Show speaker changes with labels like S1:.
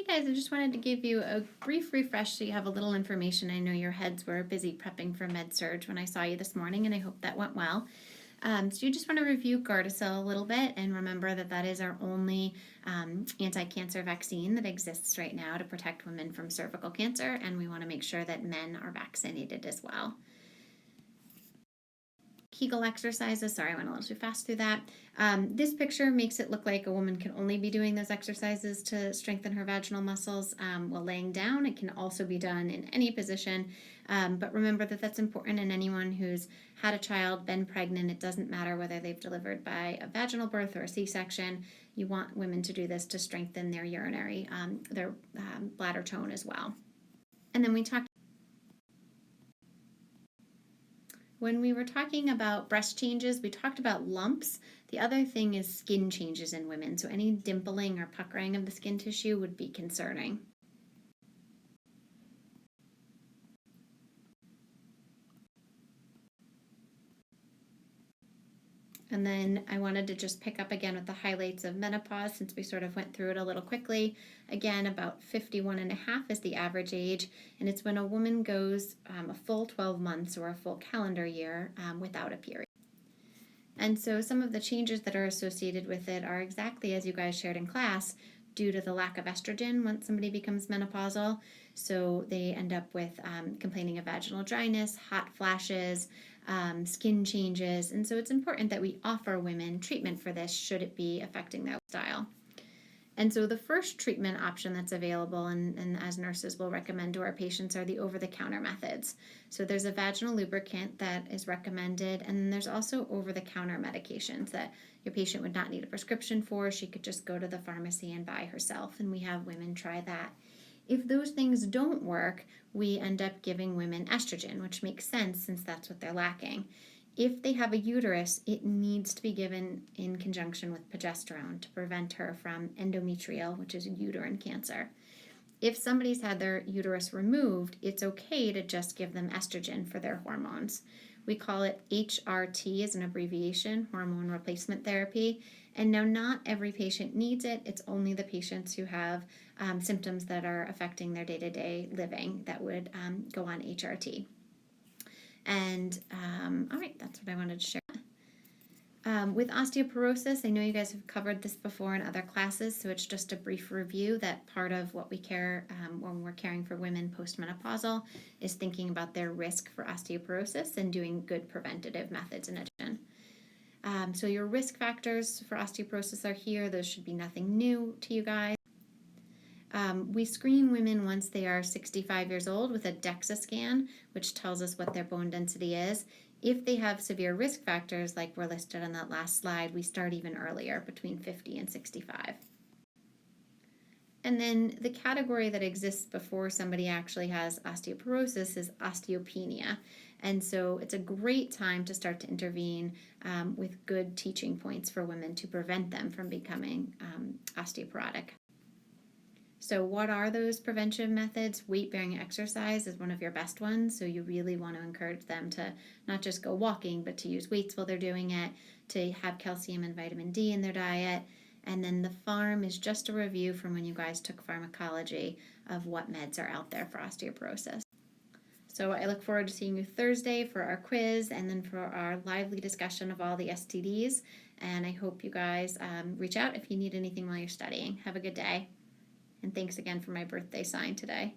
S1: Hey guys, I just wanted to give you a brief refresh so you have a little information. I know your heads were busy prepping for med-surg when I saw you this morning, and I hope that went well. So you just want to review Gardasil a little bit and remember that that is our only anti-cancer vaccine that exists right now to protect women from cervical cancer, and we want to make sure that men are vaccinated as well. Kegel exercises. Sorry, I went a little too fast through that. This picture makes it look like a woman can only be doing those exercises to strengthen her vaginal muscles while laying down. It can also be done in any position, but remember that that's important in anyone who's had a child, been pregnant. It doesn't matter whether they've delivered by a vaginal birth or a C-section. You want women to do this to strengthen their urinary, their bladder tone as well. And then when we were talking about breast changes, we talked about lumps. The other thing is skin changes in women. So any dimpling or puckering of the skin tissue would be concerning. And then I wanted to just pick up again with the highlights of menopause since we sort of went through it a little quickly. Again, about 51 and a half is the average age, and it's when a woman goes a full 12 months or a full calendar year without a period. And so some of the changes that are associated with it are exactly as you guys shared in class, due to the lack of estrogen once somebody becomes menopausal. So they end up with complaining of vaginal dryness, hot flashes, skin changes. And so it's important that we offer women treatment for this should it be affecting their lifestyle. And so the first treatment option that's available, and as nurses will recommend to our patients, are the over-the-counter methods. So there's a vaginal lubricant that is recommended, and then there's also over-the-counter medications that your patient would not need a prescription for. She could just go to the pharmacy and buy herself, and we have women try that. If those things don't work, we end up giving women estrogen, which makes sense since that's what they're lacking. If they have a uterus, it needs to be given in conjunction with progesterone to prevent her from endometrial, which is uterine cancer. If somebody's had their uterus removed, it's okay to just give them estrogen for their hormones. We call it HRT as an abbreviation, hormone replacement therapy. And now not every patient needs it. It's only the patients who have symptoms that are affecting their day-to-day living that would go on HRT. And all right, that's what I wanted to share. With osteoporosis, I know you guys have covered this before in other classes, so it's just a brief review that part of what we care when we're caring for women postmenopausal is thinking about their risk for osteoporosis and doing good preventative methods in addition. So your risk factors for osteoporosis are here. Those should be nothing new to you guys. We screen women once they are 65 years old with a DEXA scan, which tells us what their bone density is. If they have severe risk factors, like were listed on that last slide, we start even earlier, between 50 and 65. And then the category that exists before somebody actually has osteoporosis is osteopenia. And so it's a great time to start to intervene with good teaching points for women to prevent them from becoming osteoporotic. So what are those prevention methods? Weight-bearing exercise is one of your best ones. So you really want to encourage them to not just go walking, but to use weights while they're doing it, to have calcium and vitamin D in their diet. And then the pharm is just a review from when you guys took pharmacology of what meds are out there for osteoporosis. So I look forward to seeing you Thursday for our quiz and then for our lively discussion of all the STDs. And I hope you guys reach out if you need anything while you're studying. Have a good day. And thanks again for my birthday sign today.